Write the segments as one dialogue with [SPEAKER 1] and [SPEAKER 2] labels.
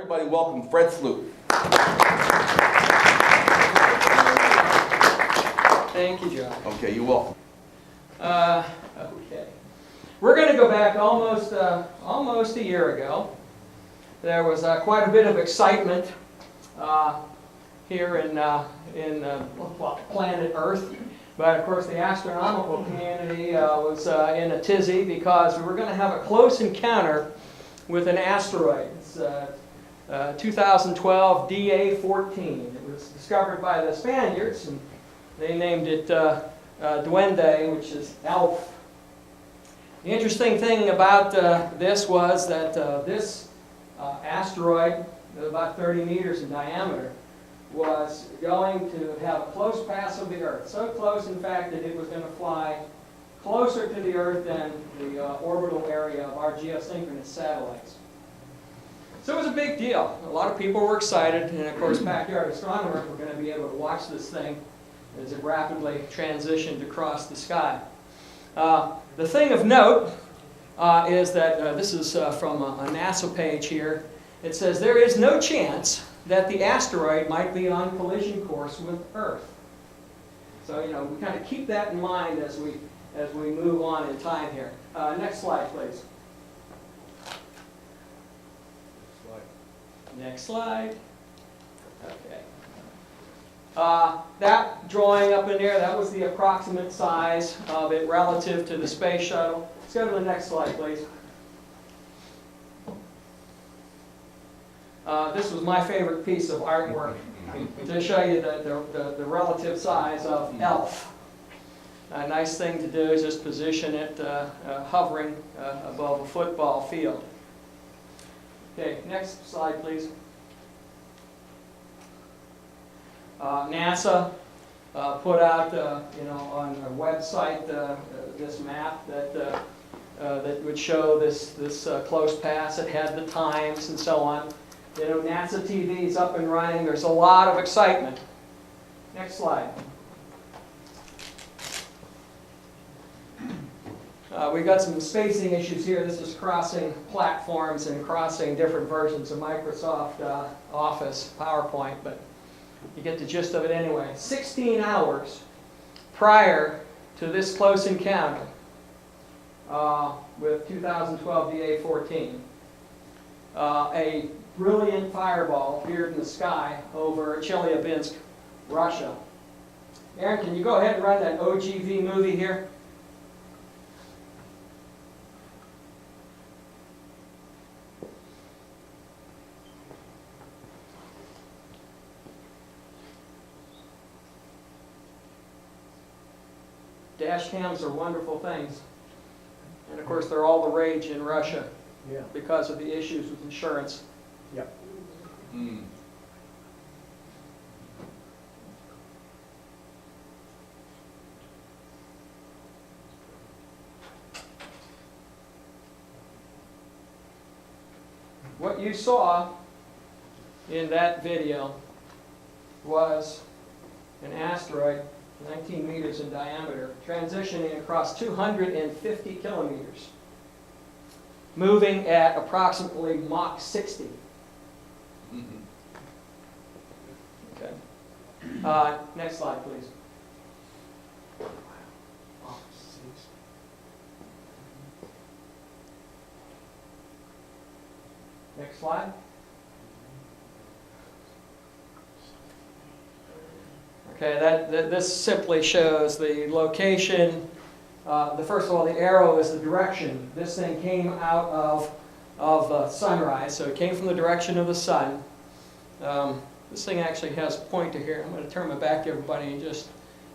[SPEAKER 1] Everybody welcome Fred Sloop.
[SPEAKER 2] Thank you, John.
[SPEAKER 1] Okay, you're welcome.
[SPEAKER 2] Okay. We're going to go back almost a year ago. There was quite a bit of excitement here in planet Earth. But of course the astronomical community was in a tizzy because we were going to have a close encounter with an asteroid. It's 2012 DA-14. It was discovered by the Spaniards, and they named it Duende, which is elf. The interesting thing about this was that this asteroid, about 30 meters in diameter, was going to have a close pass of the Earth. So close, in fact, that it was going to fly closer to the Earth than the orbital area of our geosynchronous satellites. So it was a big deal. A lot of people were excited, and of course backyard astronomers were going to be able to watch this thing as it rapidly transitioned across the sky. The thing of note is that this is from a NASA page here. It says there is no chance that the asteroid might be on collision course with Earth. So we kind of keep that in mind as we move on in time here. Next slide, please. Next slide. Okay. That drawing up in there, that was the approximate size of it relative to the space shuttle. Let's go to the next slide, please. This was my favorite piece of artwork to show you the relative size of ELF. A nice thing to do is just position it hovering above a football field. Okay, next slide, please. NASA put out, on a website this map that would show this close pass. It had the times and so on. NASA TV is up and running. There's a lot of excitement. Next slide. We've got some spacing issues here. This is crossing platforms and crossing different versions of Microsoft Office, PowerPoint, but you get the gist of it anyway. 16 hours prior to this close encounter with 2012 DA-14, a brilliant fireball appeared in the sky over Chelyabinsk, Russia. Aaron, can you go ahead and run that OGV movie here? Dash cams are wonderful things. And of course, they're all the rage in Russia because of the issues with insurance.
[SPEAKER 3] Yep.
[SPEAKER 1] Mm.
[SPEAKER 2] What you saw in that video was an asteroid 19 meters in diameter, transitioning across 250 kilometers, moving at approximately Mach 60.
[SPEAKER 1] Mm-hmm.
[SPEAKER 2] Okay. Next slide, please. Next slide. Okay, this simply shows the location. First of all, the arrow is the direction. This thing came out of sunrise, so it came from the direction of the sun. This thing actually has a pointer here. I'm going to turn my back to everybody and just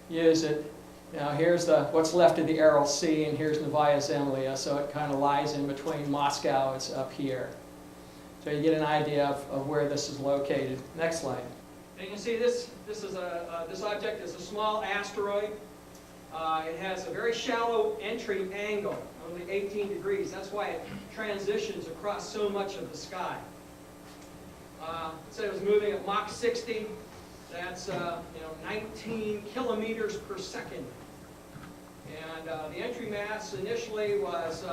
[SPEAKER 2] use it. Now here's what's left of the Aral Sea, and here's Novaya Zemlya, so it kind of lies in between Moscow. It's up here. So you get an idea of where this is located. Next slide. And you can see this object is a small asteroid. It has a very shallow entry angle, only 18 degrees. That's why it transitions across so much of the sky. It said it was moving at Mach 60. That's 19 kilometers per second. And the entry mass initially was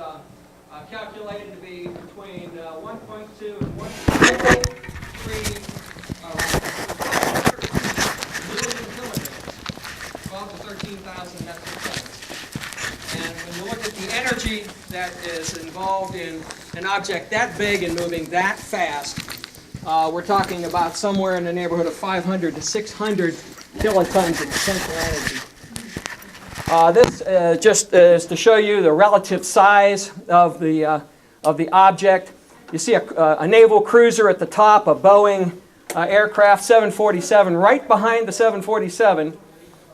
[SPEAKER 2] calculated to be between 1.2 and 1.3 million kilograms, 12 to 13,000 metric tons. And when you look at the energy that is involved in an object that big and moving that fast, we're talking about somewhere in the neighborhood of 500 to 600 kilotons of potential energy. This just is to show you the relative size of the object. You see a naval cruiser at the top, a Boeing aircraft 747. Right behind the 747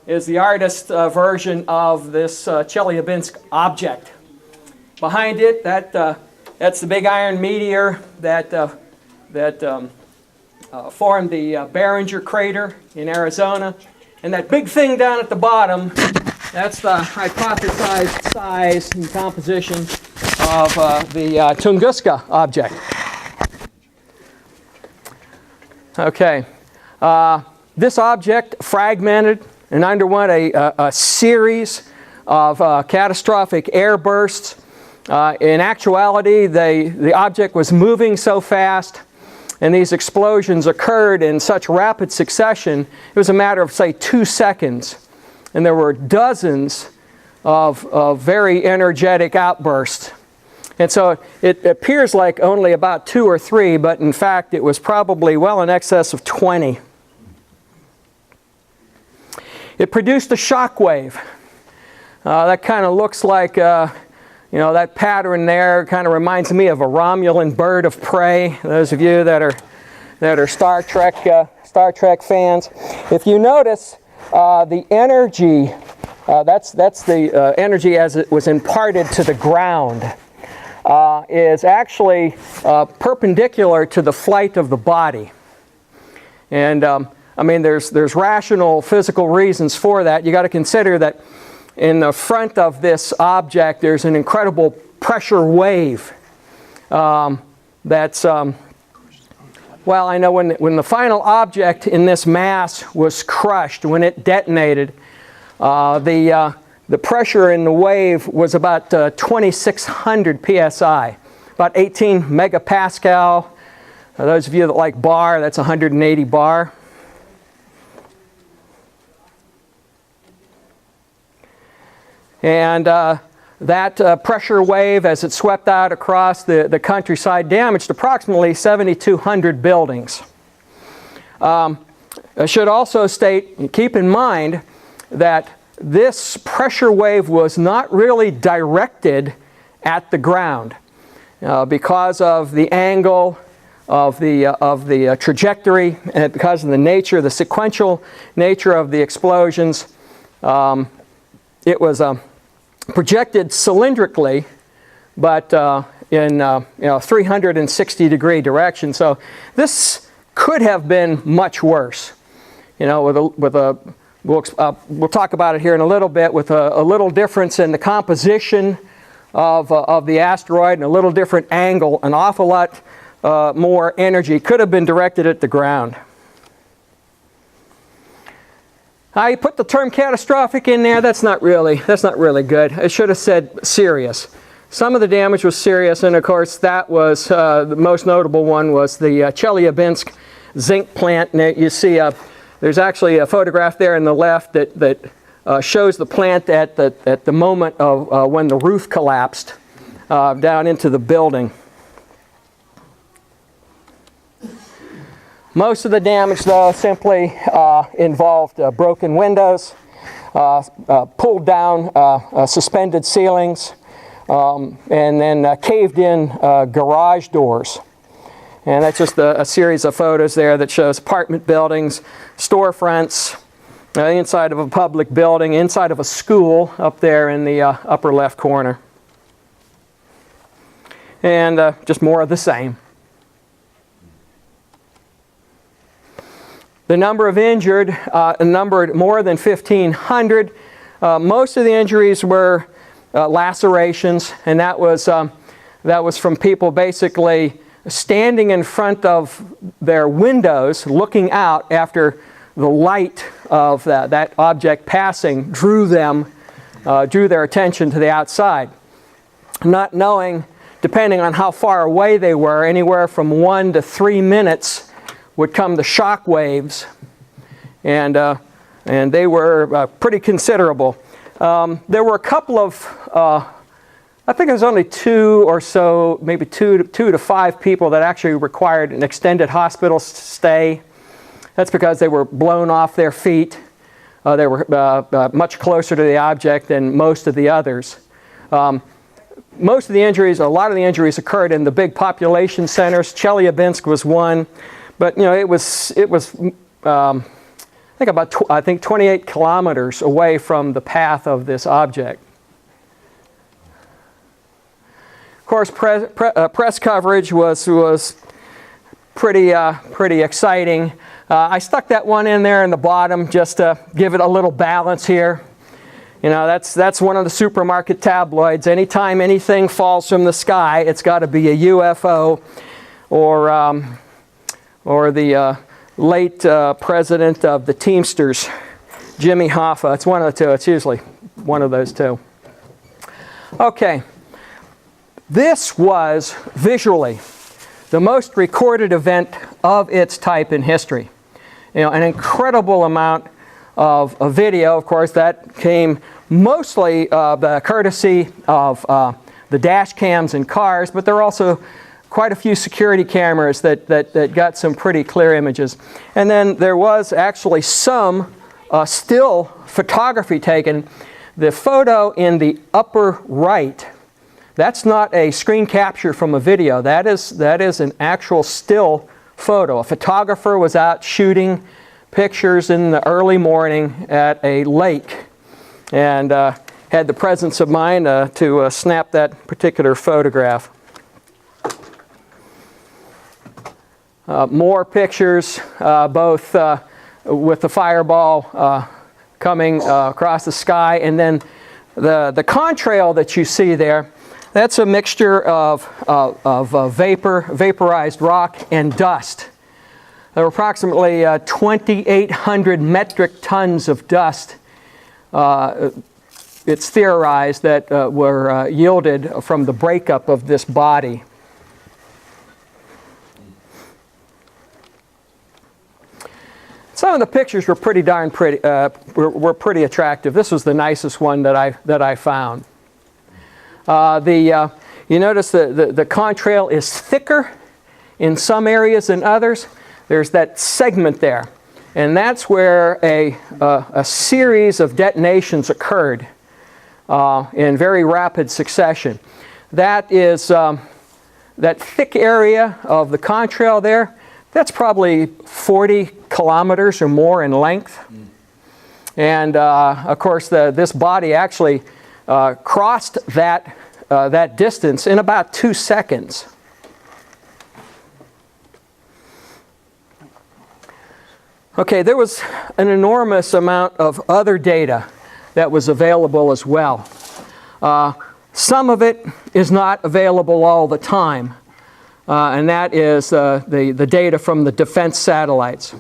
[SPEAKER 2] is the artist's version of this Chelyabinsk object. Behind it, that's the big iron meteor that formed the Barringer crater in Arizona. And that big thing down at the bottom, that's the hypothesized size and composition of the Tunguska object. Okay. This object fragmented and underwent a series of catastrophic airbursts. In actuality, the object was moving so fast and these explosions occurred in such rapid succession, it was a matter of, say, 2 seconds. And there were dozens of very energetic outbursts. And so it appears like only about 2 or 3, but in fact it was probably well in excess of 20. It produced a shock wave. That kind of looks like, that pattern there kind of reminds me of a Romulan bird of prey. Those of you that are Star Trek fans. If you notice, the energy, that's the energy as it was imparted to the ground, is actually perpendicular to the flight of the body. And there's rational physical reasons for that. You got to consider that in the front of this object there's an incredible pressure wave that's well, I know when the final object in this mass was crushed, when it detonated, the pressure in the wave was about 2,600 psi, about 18 megapascal. Those of you that like bar, that's 180 bar. And that pressure wave, as it swept out across the countryside, damaged approximately 7,200 buildings. I should also state, keep in mind, that this pressure wave was not really directed at the ground because of the angle of the trajectory and because of the sequential nature of the explosions. It was projected cylindrically, but in 360-degree direction. So this could have been much worse. We'll talk about it here in a little bit, with a little difference in the composition of the asteroid and a little different angle. An awful lot more energy could have been directed at the ground. I put the term catastrophic in there. That's not really good. I should have said serious. Some of the damage was serious, and of course that was the most notable one was the Chelyabinsk zinc plant. And you see there's actually a photograph there on the left that shows the plant at the moment of when the roof collapsed down into the building. Most of the damage, though, simply involved broken windows, pulled down suspended ceilings, and then caved-in garage doors. And that's just a series of photos there that shows apartment buildings, storefronts, inside of a public building, inside of a school up there in the upper left corner. And just more of the same. The number of injured numbered more than 1,500. Most of the injuries were lacerations, and that was from people basically standing in front of their windows, looking out after the light of that object passing drew their attention to the outside, not knowing depending on how far away they were, anywhere from 1 to 3 minutes would come the shock waves, and they were pretty considerable. There were a couple of, I think it was only 2 or so, maybe 2 to 5 people that actually required an extended hospital stay. That's because they were blown off their feet. They were much closer to the object than most of the others. Most of the injuries, a lot of the injuries occurred in the big population centers. Chelyabinsk was one, but it was I think about 28 kilometers away from the path of this object. Of course, press coverage was pretty exciting. I stuck that one in there in the bottom just to give it a little balance here. That's one of the supermarket tabloids. Anytime anything falls from the sky, it's got to be a UFO or the late president of the Teamsters, Jimmy Hoffa. It's one of the two. It's usually one of those two. Okay. This was visually the most recorded event of its type in history. An incredible amount of video, of course, that came mostly the courtesy of the dash cams in cars, but there are also quite a few security cameras that got some pretty clear images. And then there was actually some still photography taken. The photo in the upper right, that's not a screen capture from a video. That is an actual still photo. A photographer was out shooting pictures in the early morning at a lake and had the presence of mind to snap that particular photograph. More pictures, both with the fireball coming across the sky, and then the contrail that you see there. That's a mixture of vaporized rock, and dust. There were approximately 2,800 metric tons of dust, it's theorized, that were yielded from the breakup of this body. Some of the pictures were pretty were pretty attractive. This was the nicest one that I found. You notice the contrail is thicker in some areas than others. There's that segment there, and that's where a series of detonations occurred in very rapid succession. That is that thick area of the contrail there. That's probably 40 kilometers or more in length, and of course this body actually crossed that distance in about 2 seconds. Okay, there was an enormous amount of other data that was available as well. Some of it is not available all the time, and that is the data from the defense satellites.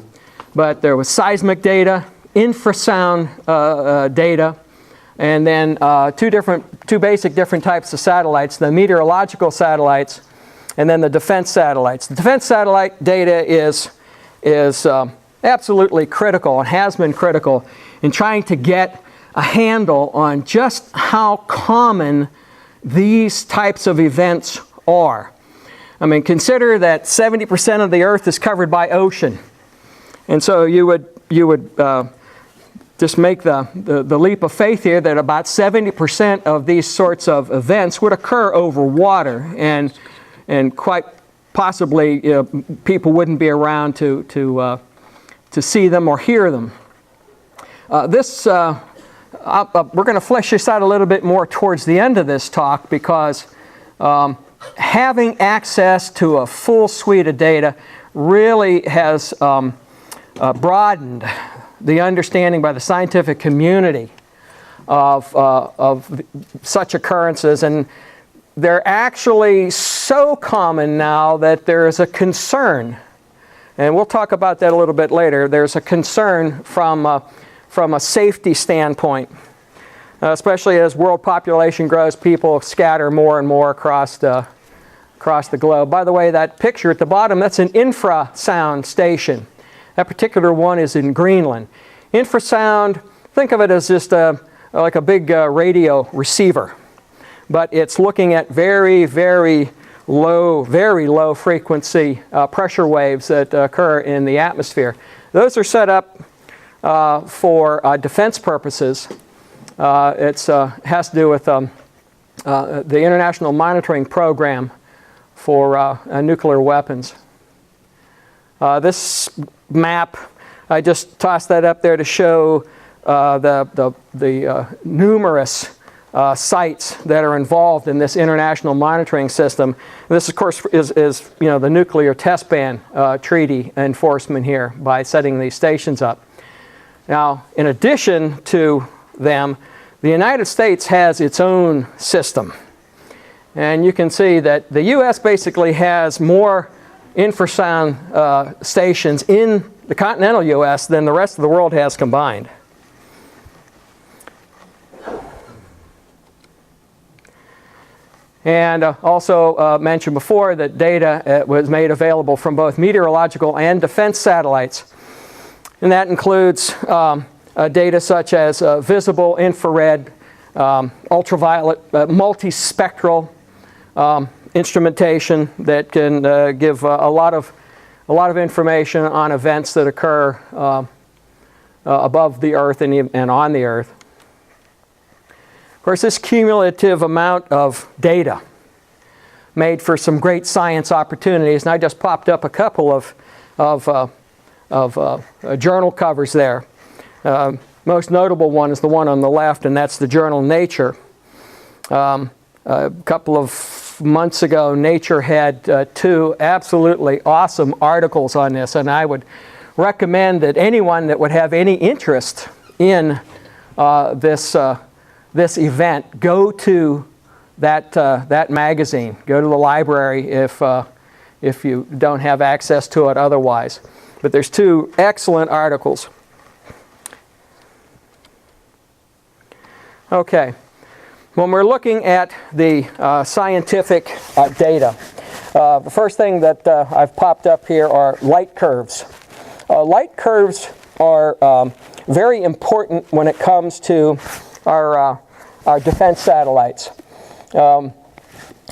[SPEAKER 2] But there was seismic data, infrasound data, and then two basic different types of satellites, the meteorological satellites and then the defense satellites. The defense satellite data is absolutely critical and has been critical in trying to get a handle on just how common these types of events are. I mean, consider that 70% of the Earth is covered by ocean. And so you would just make the leap of faith here that about 70% of these sorts of events would occur over water, and quite possibly people wouldn't be around to see them or hear them. We're going to flesh this out a little bit more towards the end of this talk, because having access to a full suite of data really has broadened the understanding by the scientific community of such occurrences, and they're actually so common now that there is a concern, and we'll talk about that a little bit later. There's a concern from a safety standpoint, especially as world population grows, people scatter more and more across across the globe. By the way, that picture at the bottom, that's an infrasound station. That particular one is in Greenland. Infrasound, think of it as just like a big radio receiver. But it's looking at very, very low frequency pressure waves that occur in the atmosphere. Those are set up for defense purposes. It has to do with the International Monitoring Program for nuclear weapons. This map, I just tossed that up there to show the numerous sites that are involved in this international monitoring system. This, of course, is the nuclear test ban treaty enforcement here by setting these stations up. Now, in addition to them, the United States has its own system. And you can see that the U.S. basically has more infrasound stations in the continental U.S. than the rest of the world has combined. And also mentioned before that data was made available from both meteorological and defense satellites. And that includes data such as visible, infrared, ultraviolet, multispectral instrumentation that can give a lot of information on events that occur above the Earth and on the Earth. Of course, this cumulative amount of data made for some great science opportunities, and I just popped up a couple of journal covers there. Most notable one is the one on the left, and that's the journal Nature. A couple of months ago, Nature had two absolutely awesome articles on this, and I would recommend that anyone that would have any interest in this event go to that magazine. Go to the library if you don't have access to it otherwise. But there's two excellent articles. Okay, when we're looking at the scientific data, the first thing that I've popped up here are light curves. Light curves are very important when it comes to our defense satellites.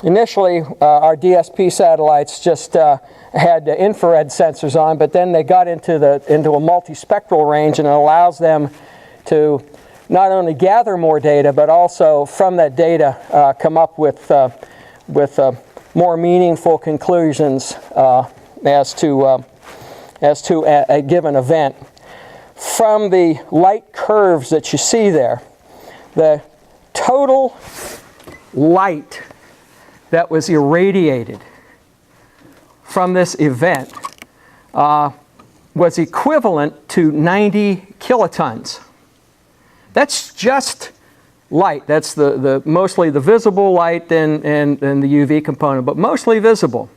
[SPEAKER 2] Initially, our DSP satellites just had infrared sensors on, but then they got into a multispectral range, and it allows them to not only gather more data, but also from that data come up with more meaningful conclusions as to a given event. From the light curves that you see there, the total light that was irradiated from this event was equivalent to 90 kilotons. That's just light. That's the mostly the visible light and the UV component, but mostly visible.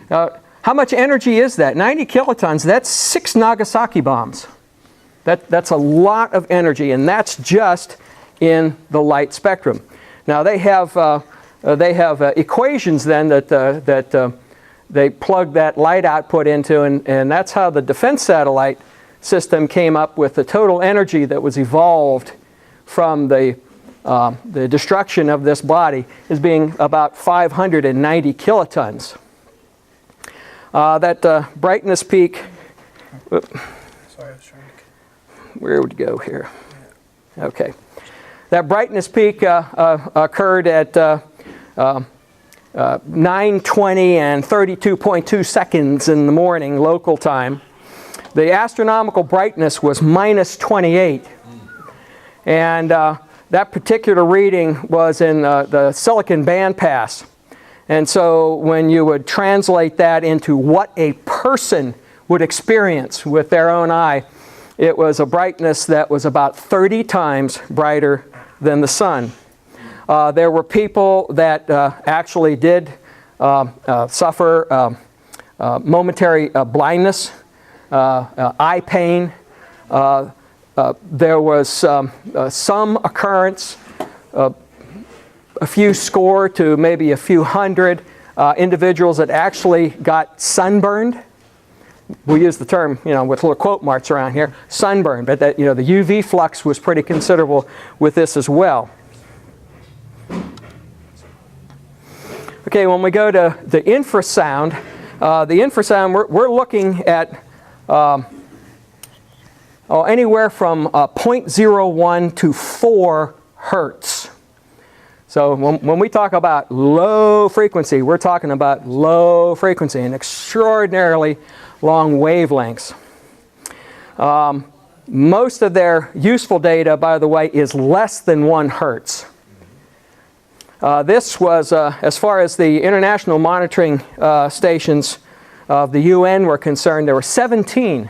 [SPEAKER 2] How much energy is that? 90 kilotons, that's 6 Nagasaki bombs. That's a lot of energy, and that's just in the light spectrum. Now they have equations then that they plug that light output into, and that's how the defense satellite system came up with the total energy that was evolved from the destruction of this body as being about 590 kilotons. That brightness peak. Sorry, I was trying to. Where would it go here? Okay. That brightness peak occurred at 9:20 and 32.2 seconds in the morning local time. The astronomical brightness was minus 28. And that particular reading was in the Silicon bandpass. And so when you would translate that into what a person would experience with their own eye, it was a brightness that was about 30 times brighter than the sun. There were people that actually did suffer momentary blindness, eye pain. There was some occurrence, a few score to maybe a few hundred individuals that actually got sunburned. We use the term, with little quote marks around here, sunburn, but that, the UV flux was pretty considerable with this as well. Okay, when we go to the infrasound, we're looking at anywhere from 0.01 to 4 hertz. So when we talk about low frequency, we're talking about low frequency and extraordinarily long wavelengths. Most of their useful data, by the way, is less than 1 hertz. This was, as far as the international monitoring stations of the UN were concerned, there were 17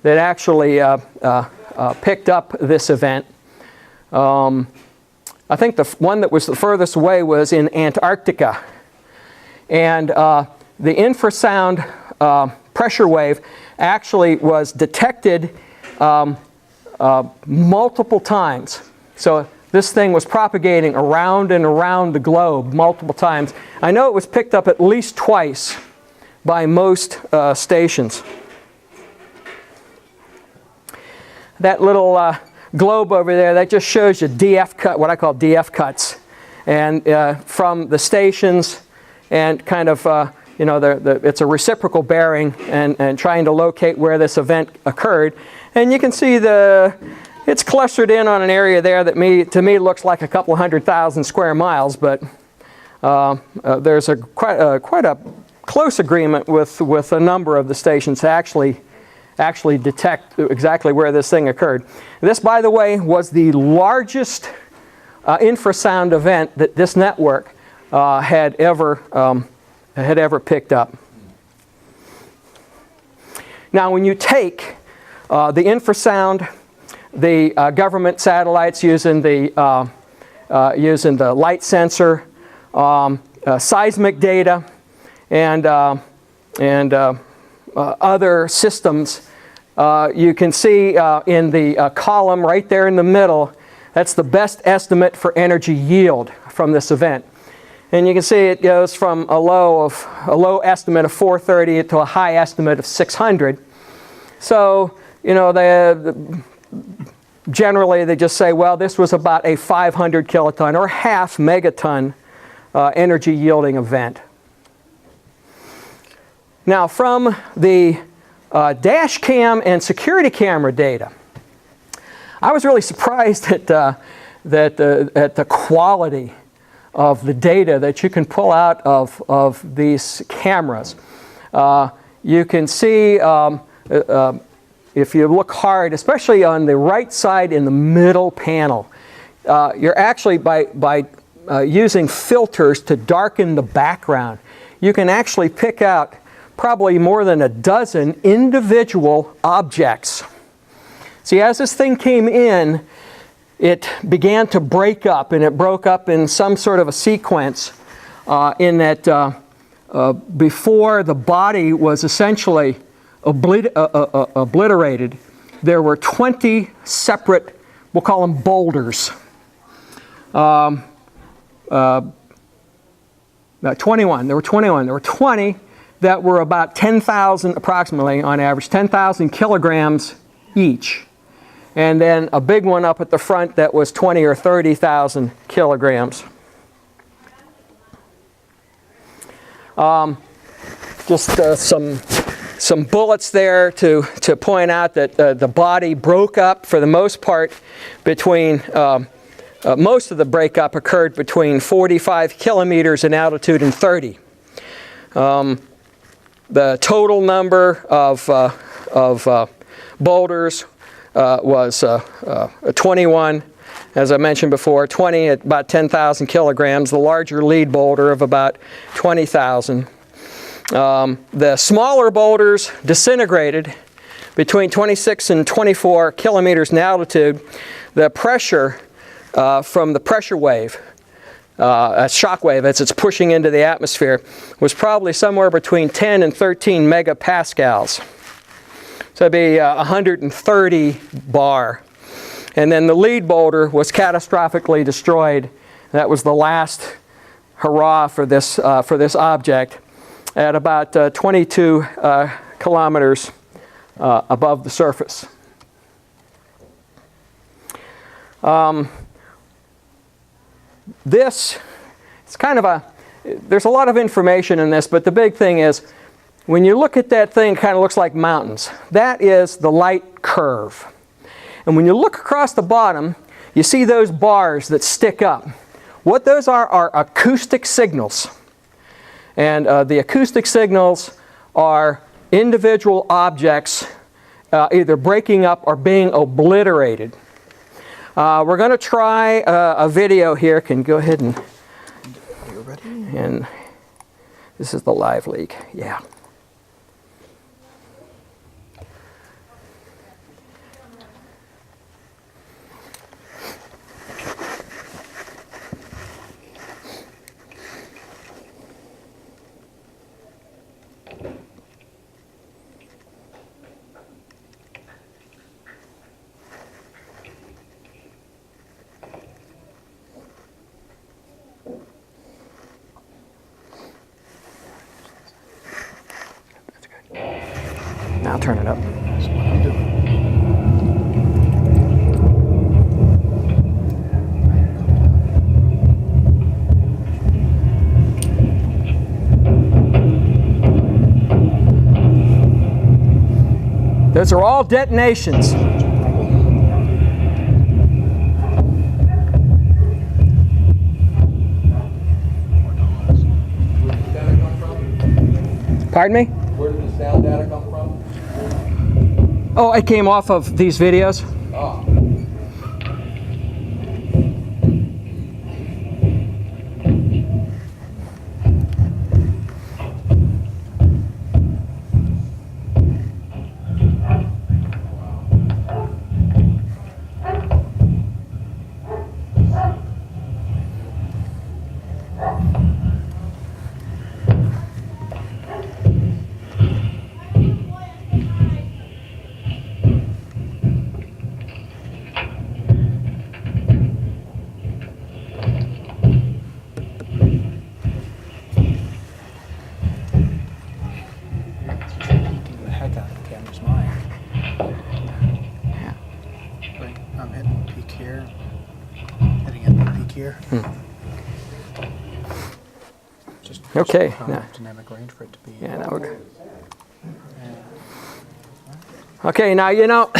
[SPEAKER 2] that actually picked up this event. I think the one that was the furthest away was in Antarctica. And the infrasound pressure wave actually was detected multiple times. So this thing was propagating around and around the globe multiple times. I know it was picked up at least twice by most stations. That little globe over there, that just shows you DF cut, what I call DF cuts, and from the stations, and kind of it's a reciprocal bearing, and trying to locate where this event occurred. And you can see it's clustered in on an area there that to me looks like a couple 100,000 square miles, but there's quite a close agreement with a number of the stations to actually detect exactly where this thing occurred. This, by the way, was the largest infrasound event that this network had ever picked up. Now, when you take the infrasound, the government satellites using the light sensor, seismic data, and other systems, you can see in the column right there in the middle, that's the best estimate for energy yield from this event. And you can see it goes from a low estimate of 430 to a high estimate of 600. So, generally they just say, well, this was about a 500 kiloton or half megaton energy yielding event. Now, from the dash cam and security camera data, I was really surprised at the quality of the data that you can pull out of these cameras. You can see, if you look hard, especially on the right side in the middle panel, you're actually, by using filters to darken the background, you can actually pick out probably more than a dozen individual objects. See, as this thing came in, it began to break up, and it broke up in some sort of a sequence in that before the body was essentially obliterated, there were 20 separate, we'll call them boulders. 21. There were 21. There were 20 that were about 10,000, approximately on average, 10,000 kilograms each. And then a big one up at the front that was 20 or 30,000 kilograms. Just some bullets there to point out that the body broke up for the most part between, most of the breakup occurred between 45 kilometers in altitude and 30. The total number of boulders was 21, as I mentioned before, 20 at about 10,000 kilograms, the larger lead boulder of about 20,000. The smaller boulders disintegrated between 26 and 24 kilometers in altitude. The pressure from the pressure wave, a shock wave as it's pushing into the atmosphere, was probably somewhere between 10 and 13 megapascals. So it'd be 130 bar. And then the lead boulder was catastrophically destroyed. That was the last hurrah for this object at about 22 kilometers above the surface. This, it's kind of there's a lot of information in this, but the big thing is, when you look at that thing, it kind of looks like mountains. That is the light curve. And when you look across the bottom, you see those bars that stick up. What those are acoustic signals. And the acoustic signals are individual objects either breaking up or being obliterated. We're going to try a video here. Can you go ahead and...
[SPEAKER 3] Are you ready?
[SPEAKER 2] And this is the live leak. Yeah. Now turn it up.
[SPEAKER 3] That's what I'm doing.
[SPEAKER 2] Those are all detonations.
[SPEAKER 1] Where did the data come from?
[SPEAKER 2] Pardon me?
[SPEAKER 1] Where did the sound data come from?
[SPEAKER 2] Oh, it came off of these videos.
[SPEAKER 1] Ah.
[SPEAKER 3] Heating the heck out of the camera's mine. Like, I'm hitting peak here. Hitting at the peak here. Just
[SPEAKER 2] Okay,
[SPEAKER 3] not
[SPEAKER 2] now-
[SPEAKER 3] enough dynamic range for it to be.
[SPEAKER 2] Yeah, now we're...
[SPEAKER 3] Yeah.
[SPEAKER 2] Okay, now, you know,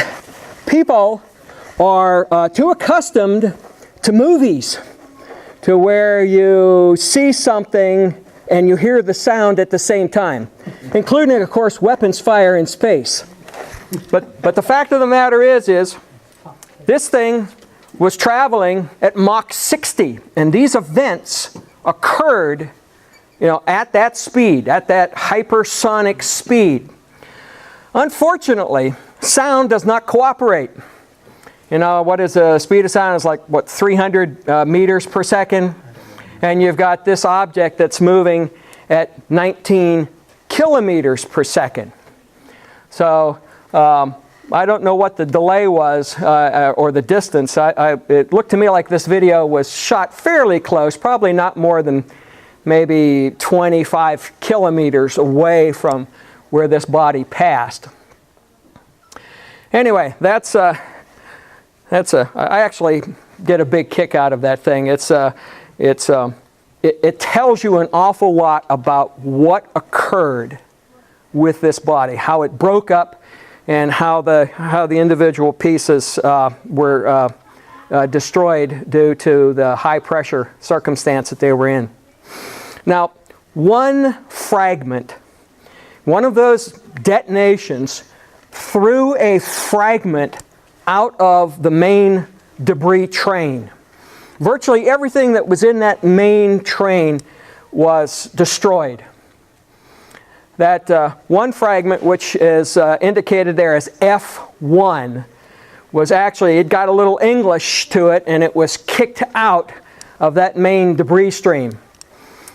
[SPEAKER 2] people are too accustomed to movies, to where you see something and you hear the sound at the same time, including, of course, weapons fire in space. But the fact of the matter is this thing was traveling at Mach 60, and these events occurred, you know, at that speed, at that hypersonic speed. Unfortunately, sound does not cooperate. You know, what is the speed of sound? It's like, what, 300 meters per second? And you've got this object that's moving at 19 kilometers per second. So I don't know what the delay was or the distance. It looked to me like this video was shot fairly close, probably not more than maybe 25 kilometers away from where this body passed. Anyway, I actually get a big kick out of that thing. It tells you an awful lot about what occurred with this body, how it broke up, and how the individual pieces were destroyed due to the high pressure circumstance that they were in. Now, one fragment, one of those detonations, threw a fragment out of the main debris train. Virtually everything that was in that main train was destroyed. That one fragment, which is indicated there as F1, was actually, it got a little English to it, and it was kicked out of that main debris stream.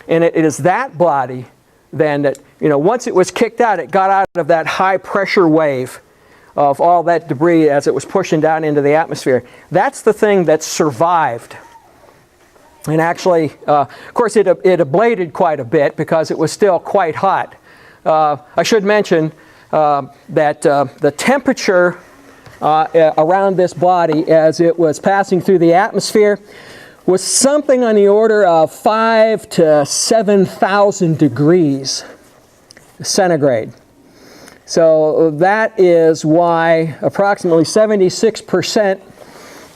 [SPEAKER 2] And it is that body then that, you know, once it was kicked out, it got out of that high pressure wave of all that debris as it was pushing down into the atmosphere. That's the thing that survived. And actually, of course, it ablated quite a bit because it was still quite hot. I should mention that the temperature around this body as it was passing through the atmosphere was something on the order of 5,000 to 7,000 degrees centigrade. So that is why approximately 76%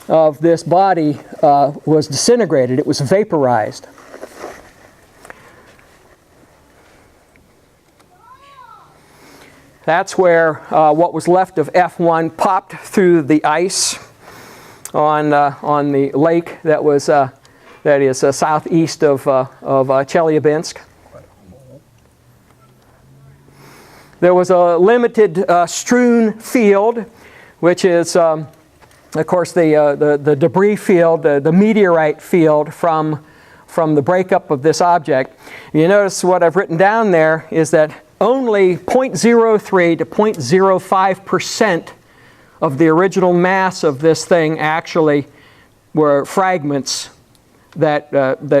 [SPEAKER 2] of this body was disintegrated. It was vaporized. That's where what was left of F1 popped through the ice on the lake that was that is southeast of Chelyabinsk. There was a limited strewn field, which is, of course, the debris field, the meteorite field from the breakup of this object. You notice what I've written down there is that only 0.03 to 0.05% of the original mass of this thing actually were fragments that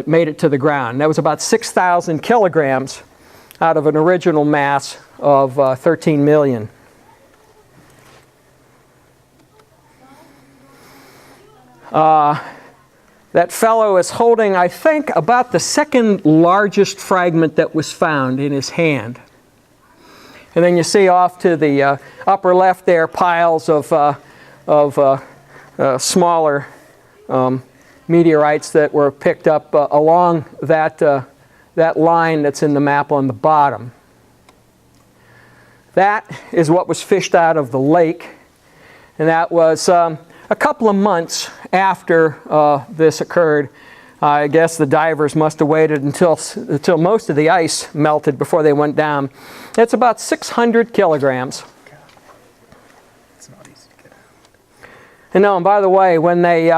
[SPEAKER 2] made it to the ground. That was about 6,000 kilograms out of an original mass of 13 million. That fellow is holding, I think, about the second largest fragment that was found in his hand. And then you see off to the upper left there piles of smaller meteorites that were picked up along that line that's in the map on the bottom. That is what was fished out of the lake, and that was a couple of months after this occurred. I guess the divers must have waited until most of the ice melted before they went down. It's about 600 kilograms.
[SPEAKER 3] It's not easy to get out.
[SPEAKER 2] And by the way, when they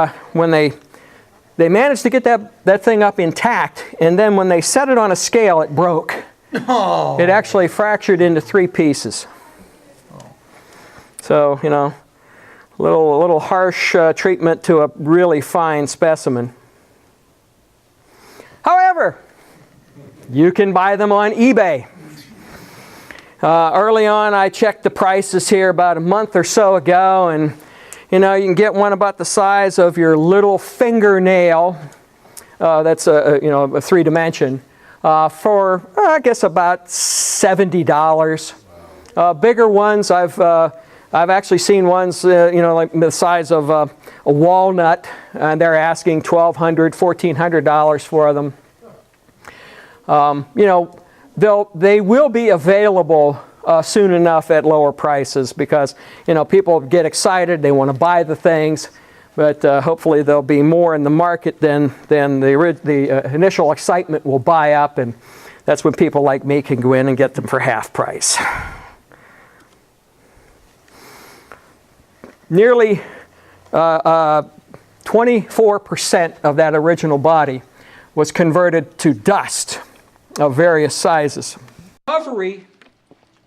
[SPEAKER 2] managed to get that thing up intact, and then when they set it on a scale, it broke.
[SPEAKER 3] Oh.
[SPEAKER 2] It actually fractured into 3 pieces.
[SPEAKER 3] Oh.
[SPEAKER 2] So, you know, a little harsh treatment to a really fine specimen. However, you can buy them on eBay. Early on, I checked the prices here about a month or so ago, and you know, you can get one about the size of your little fingernail. That's a 3 dimension for I guess about $70. Bigger ones, I've actually seen ones like the size of a walnut, and they're asking $1,200, $1,400 for them. They will be available soon enough at lower prices because people get excited, they want to buy the things, but hopefully there'll be more in the market than the initial excitement will buy up, and that's when people like me can go in and get them for half price. Nearly 24% of that original body was converted to dust of various sizes. Recovery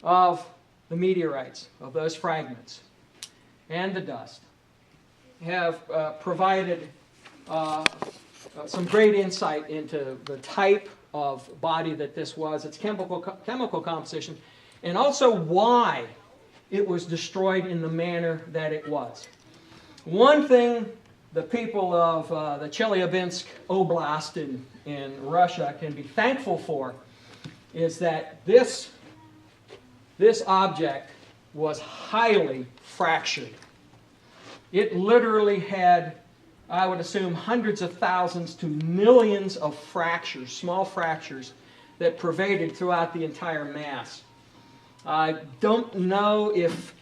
[SPEAKER 2] of the meteorites, of those fragments, and the dust have provided some great insight into the type of body that this was, its chemical composition, and also why it was destroyed in the manner that it was. One thing the people of the Chelyabinsk Oblast in Russia can be thankful for is that this object was highly fractured. It literally had, I would assume, hundreds of thousands to millions of fractures, small fractures, that pervaded throughout the entire mass. I don't know if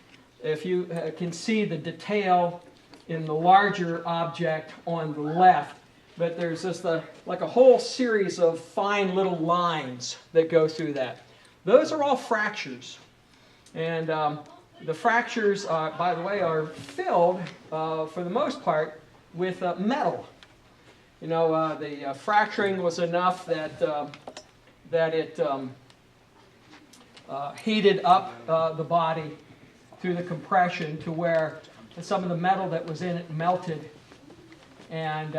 [SPEAKER 2] you can see the detail in the larger object on the left, but there's just like a whole series of fine little lines that go through that. Those are all fractures. And the fractures, by the way, are filled, for the most part, with metal. The fracturing was enough that it heated up the body through the compression to where some of the metal that was in it melted, and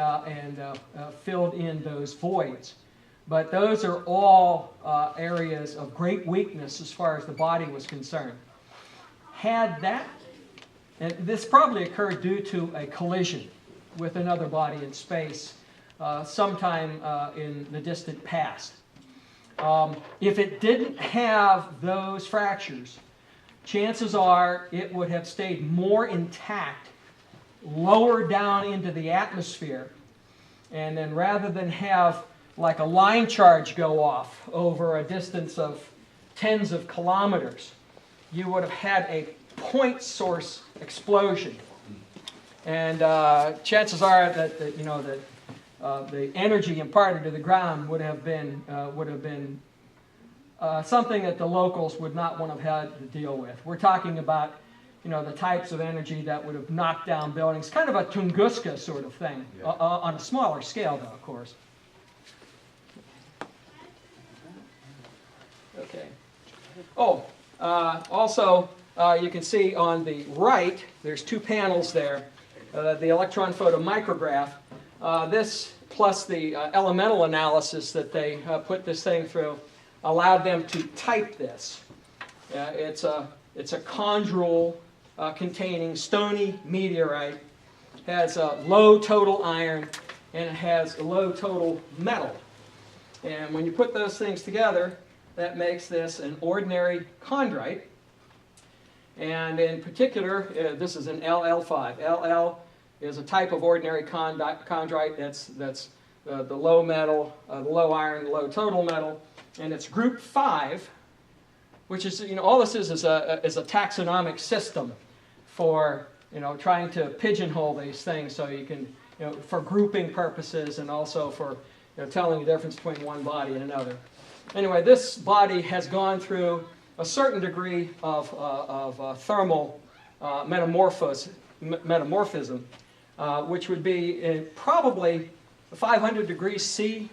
[SPEAKER 2] filled in those voids. But those are all areas of great weakness as far as the body was concerned. Had that, and this probably occurred due to a collision with another body in space sometime in the distant past. If it didn't have those fractures, chances are it would have stayed more intact lower down into the atmosphere. And then rather than have like a line charge go off over a distance of tens of kilometers, you would have had a point source explosion. And chances are that the energy imparted to the ground would have been something that the locals would not want to have had to deal with. We're talking about the types of energy that would have knocked down buildings, kind of a Tunguska sort of thing,
[SPEAKER 1] Yeah.
[SPEAKER 2] On a smaller scale, though, of course. Okay. Oh, also, you can see on the right, there's two panels there. The electron photomicrograph. This plus the elemental analysis that they put this thing through allowed them to type this. It's a chondrule containing stony meteorite. Has a low total iron and it has a low total metal. And when you put those things together, that makes this an ordinary chondrite. And in particular, this is an LL5. LL is a type of ordinary chondrite that's the low metal, the low iron, low total metal, and it's group 5, which is, all this is a taxonomic system for, trying to pigeonhole these things so you can, for grouping purposes and also for, telling the difference between one body and another. Anyway, this body has gone through a certain degree of thermal metamorphism, which would be probably 500 degrees C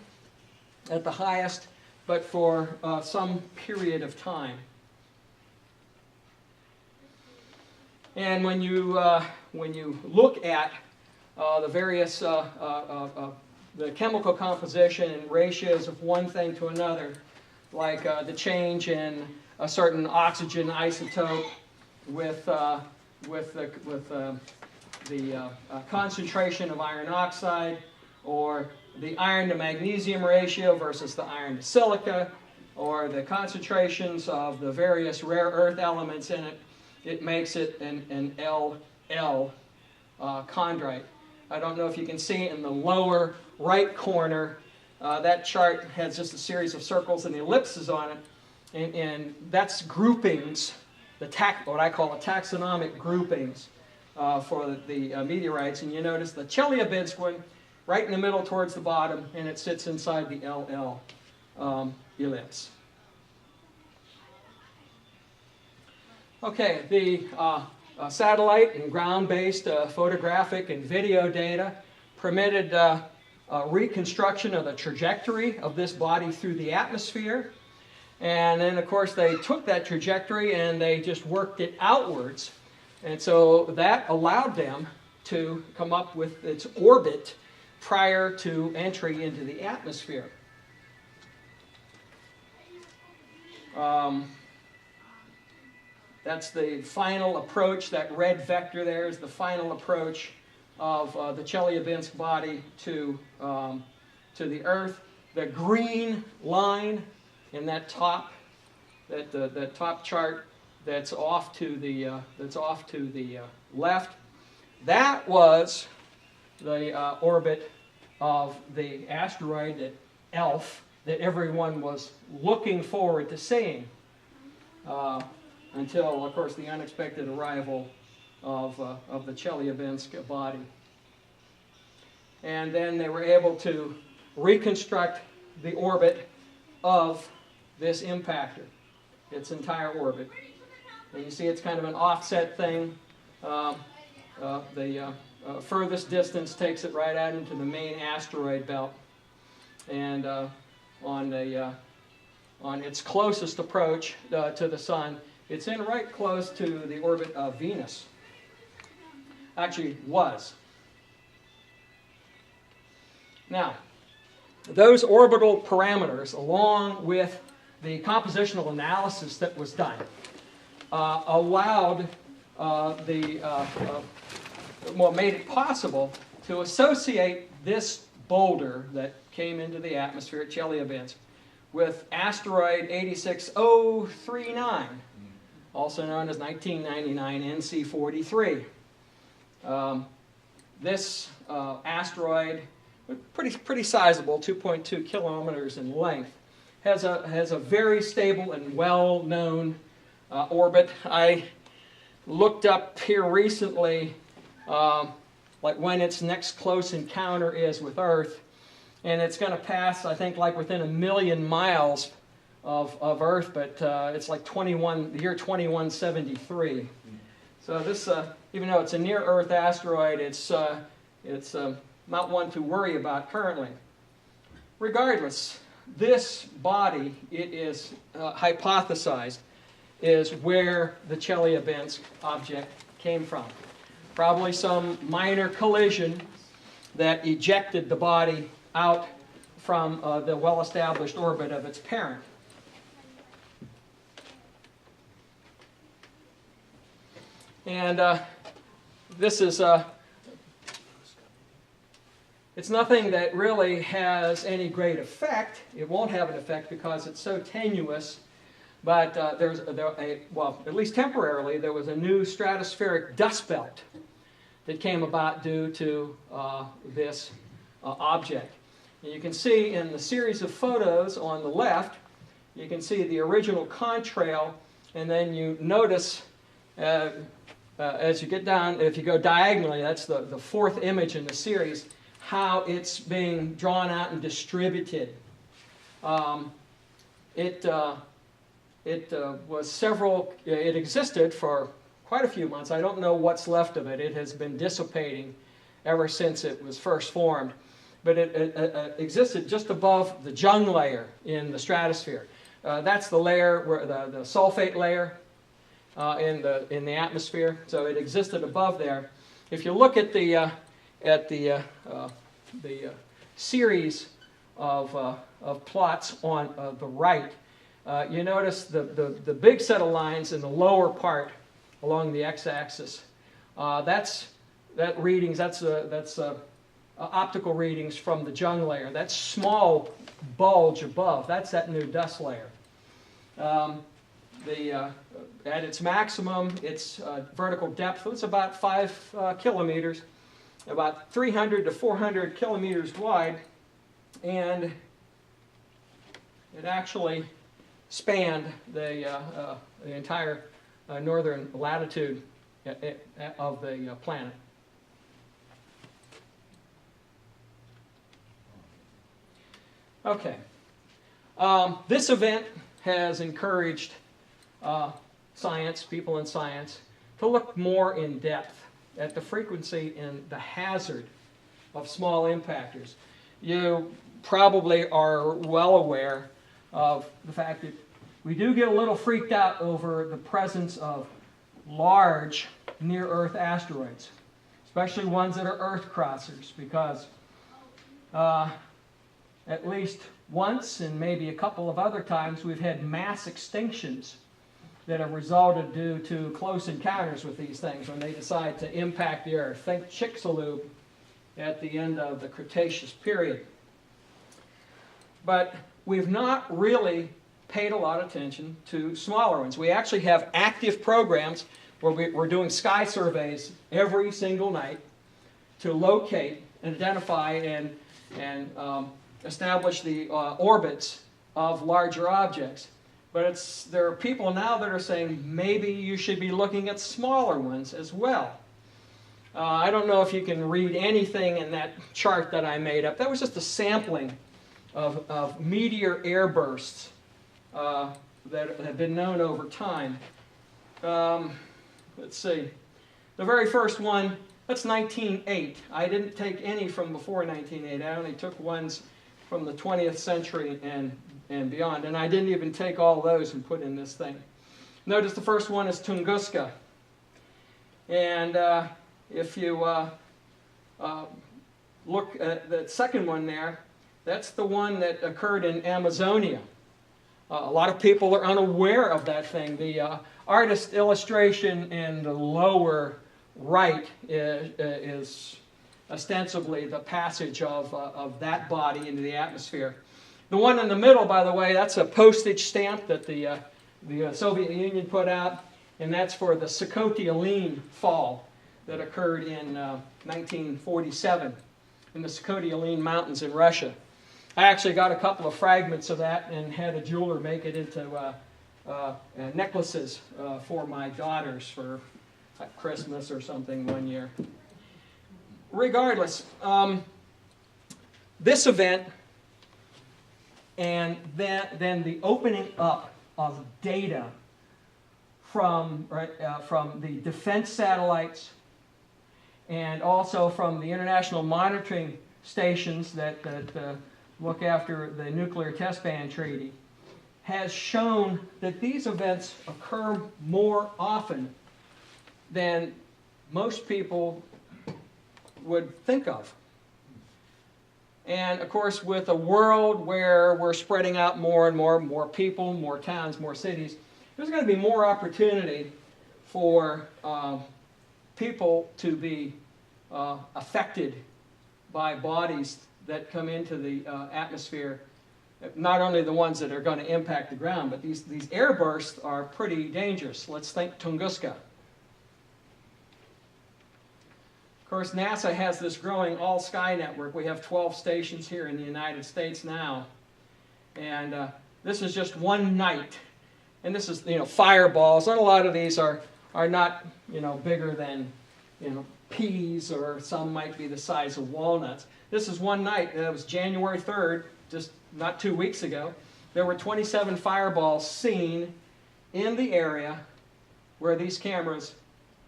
[SPEAKER 2] at the highest, but for some period of time. And when you look at the various the chemical composition and ratios of one thing to another, like the change in a certain oxygen isotope with the concentration of iron oxide, or the iron to magnesium ratio versus the iron to silica, or the concentrations of the various rare earth elements in it, it makes it an LL chondrite. I don't know if you can see in the lower right corner, that chart has just a series of circles and ellipses on it, and that's groupings, what I call the taxonomic groupings for the meteorites. And you notice the Chelyabinsk one right in the middle towards the bottom, and it sits inside the LL ellipse. Okay, the satellite and ground-based photographic and video data permitted reconstruction of the trajectory of this body through the atmosphere. And then, of course, they took that trajectory and they just worked it outwards. And so that allowed them to come up with its orbit prior to entry into the atmosphere. That's the final approach. That red vector there is the final approach of the Chelyabinsk body to the Earth. The green line in that top chart that's off to the left, that was the orbit of the asteroid at ELF that everyone was looking forward to seeing. Until, of course, the unexpected arrival of the Chelyabinsk body. And then they were able to reconstruct the orbit of this impactor, its entire orbit. And you see it's kind of an offset thing. The furthest distance takes it right out into the main asteroid belt. And on its closest approach to the Sun, it's in right close to the orbit of Venus. Actually, was. Now, those orbital parameters, along with the compositional analysis that was done, allowed made it possible to associate this boulder that came into the atmosphere at Chelyabinsk with asteroid 86039, also known as 1999 NC43. This asteroid, pretty sizable, 2.2 kilometers in length, has a very stable and well-known orbit. I looked up here recently like when its next close encounter is with Earth, and it's going to pass, I think, like within 1 million miles of Earth, but it's like the year 2173. So this, even though it's a near-Earth asteroid, it's not one to worry about currently. Regardless, this body, it is hypothesized, is where the Chelyabinsk object came from. Probably some minor collision that ejected the body out from the well-established orbit of its parent. And this is, it's nothing that really has any great effect. It won't have an effect because it's so tenuous. But well, at least temporarily, there was a new stratospheric dust belt that came about due to this object. And you can see in the series of photos on the left, you can see the original contrail, and then you notice as you get down, if you go diagonally, that's the fourth image in the series, how it's being drawn out and distributed. It existed for quite a few months. I don't know what's left of it. It has been dissipating ever since it was first formed. But it existed just above the jung layer in the stratosphere. That's the layer, where the sulfate layer in the atmosphere. So it existed above there. If you look at the series of plots on the right, you notice the big set of lines in the lower part along the x-axis. That's optical readings from the jung layer. That small bulge above, that's that new dust layer. At its maximum, its vertical depth was about 5 kilometers, about 300 to 400 kilometers wide, and it actually spanned the entire northern latitude of the planet. Okay. This event has encouraged people in science, to look more in depth at the frequency and the hazard of small impactors. You probably are well aware of the fact that we do get a little freaked out over the presence of large near-Earth asteroids, especially ones that are Earth crossers, because at least once and maybe a couple of other times we've had mass extinctions that have resulted due to close encounters with these things when they decide to impact the Earth. Think Chicxulub at the end of the Cretaceous period. But we've not really paid a lot of attention to smaller ones. We actually have active programs where we're doing sky surveys every single night to locate and identify and establish the orbits of larger objects. But there are people now that are saying maybe you should be looking at smaller ones as well. I don't know if you can read anything in that chart that I made up. That was just a sampling of meteor airbursts that have been known over time. Let's see. The very first one, that's 1908. I didn't take any from before 1908. I only took ones from the 20th century and beyond. And I didn't even take all those and put in this thing. Notice the first one is Tunguska. And if you look at the second one there, that's the one that occurred in Amazonia. A lot of people are unaware of that thing. The artist illustration in the lower right is ostensibly the passage of that body into the atmosphere. The one in the middle, by the way, that's a postage stamp that the Soviet Union put out, and that's for the Sakhalin fall that occurred in 1947 in the Sakhalin Mountains in Russia. I actually got a couple of fragments of that and had a jeweler make it into necklaces for my daughters for Christmas or something one year. Regardless, this event and then the opening up of data from the defense satellites and also from the international monitoring stations that look after the Nuclear Test Ban Treaty, has shown that these events occur more often than most people would think of. And of course, with a world where we're spreading out more and more people, more towns, more cities, there's going to be more opportunity for people to be affected by bodies that come into the atmosphere. Not only the ones that are going to impact the ground, but these airbursts are pretty dangerous. Let's think Tunguska. Of course, NASA has this growing all-sky network. We have 12 stations here in the United States now. And this is just one night. And this is, fireballs. And a lot of these are not, bigger than, peas, or some might be the size of walnuts. This is one night. It was January 3rd, just not 2 weeks ago. There were 27 fireballs seen in the area where these cameras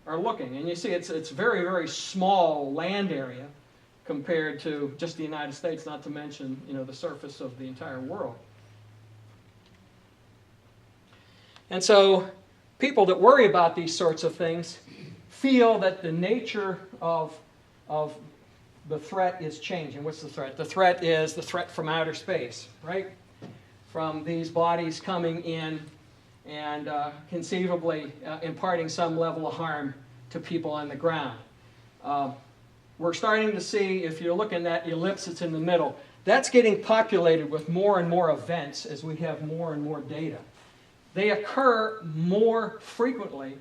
[SPEAKER 2] are looking. And you see it's very, very small land area compared to just the United States, not to mention the surface of the entire world. And so people that worry about these sorts of things feel that the nature of the threat is changing. What's the threat? The threat is the threat from outer space, right? From these bodies coming in and conceivably imparting some level of harm to people on the ground. We're starting to see, if you're looking at that ellipse that's in the middle, that's getting populated with more and more events as we have more and more data. They occur more frequently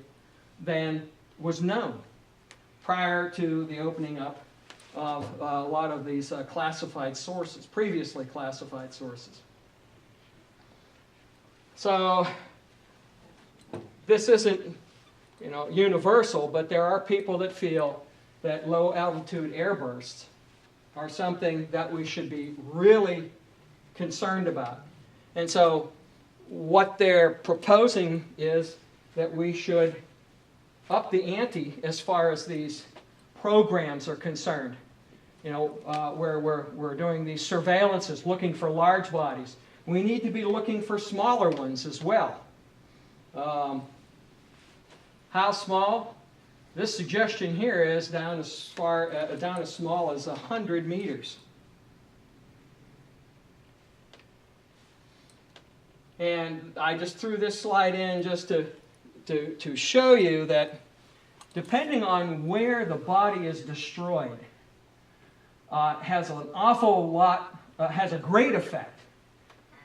[SPEAKER 2] than was known prior to the opening up of a lot of these classified sources, previously classified sources. So this isn't, universal, but there are people that feel that low-altitude airbursts are something that we should be really concerned about. And so what they're proposing is that we should up the ante as far as these programs are concerned. Where we're doing these surveillances, looking for large bodies. We need to be looking for smaller ones as well. How small? This suggestion here is down as small as 100 meters. And I just threw this slide in just to show you that depending on where the body is destroyed, has an awful lot, has a great effect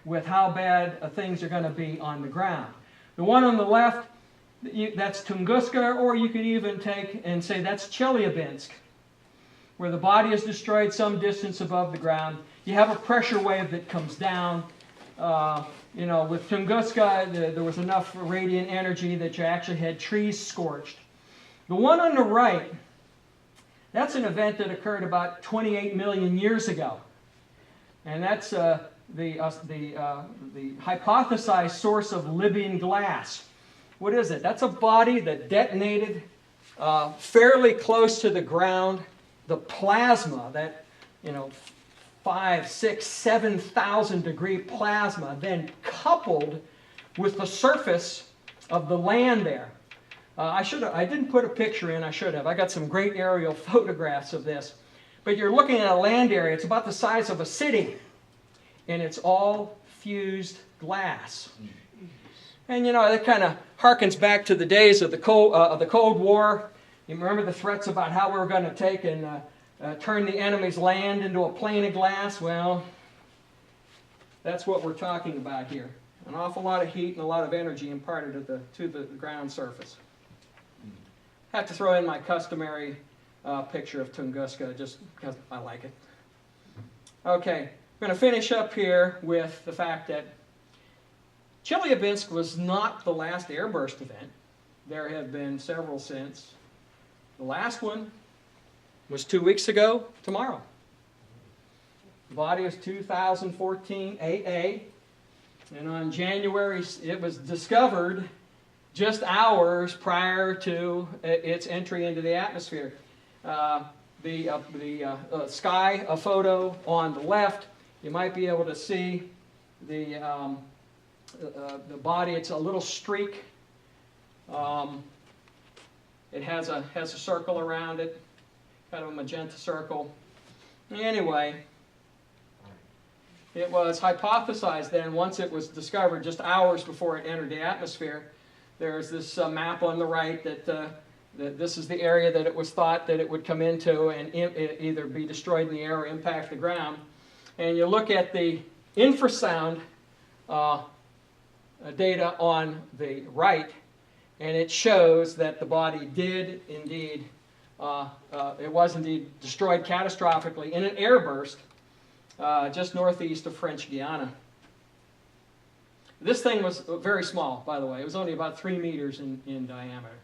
[SPEAKER 2] with how bad things are going to be on the ground. The one on the left, that's Tunguska, or you could even take and say that's Chelyabinsk, where the body is destroyed some distance above the ground. You have a pressure wave that comes down. With Tunguska, there was enough radiant energy that you actually had trees scorched. The one on the right, that's an event that occurred about 28 million years ago. And that's the hypothesized source of Libyan glass. What is it? That's a body that detonated fairly close to the ground. The plasma, that 5, 6, 7,000 degree plasma, then coupled with the surface of the land there. I didn't put a picture in, I should have. I got some great aerial photographs of this. But you're looking at a land area, it's about the size of a city, and it's all fused glass. And you know, that kind of harkens back to the days of the Cold War. You remember the threats about how we were going to take and turn the enemy's land into a plane of glass? Well, that's what we're talking about here. An awful lot of heat and a lot of energy imparted to the ground surface. I have to throw in my customary picture of Tunguska just because I like it. Okay, I'm going to finish up here with the fact that Chelyabinsk was not the last airburst event. There have been several since. The last one was 2 weeks ago tomorrow. The body is 2014 AA, and on January, it was discovered just hours prior to its entry into the atmosphere. The sky photo on the left, you might be able to see the body. It's a little streak. It has a circle around it, kind of a magenta circle. Anyway, it was hypothesized then, once it was discovered, just hours before it entered the atmosphere. There's this map on the right that this is the area that it was thought that it would come into and either be destroyed in the air or impact the ground. And you look at the infrasound data on the right, and it shows that the body did indeed, it was indeed destroyed catastrophically in an airburst just northeast of French Guiana. This thing was very small, by the way. It was only about 3 meters in diameter.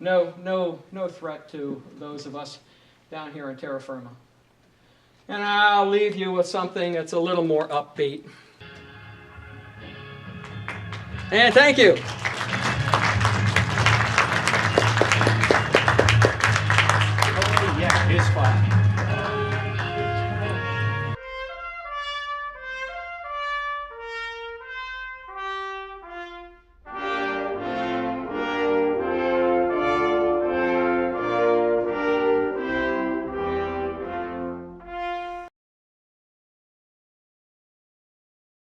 [SPEAKER 2] No threat to those of us down here in terra firma. And I'll leave you with something that's a little more upbeat. And thank you.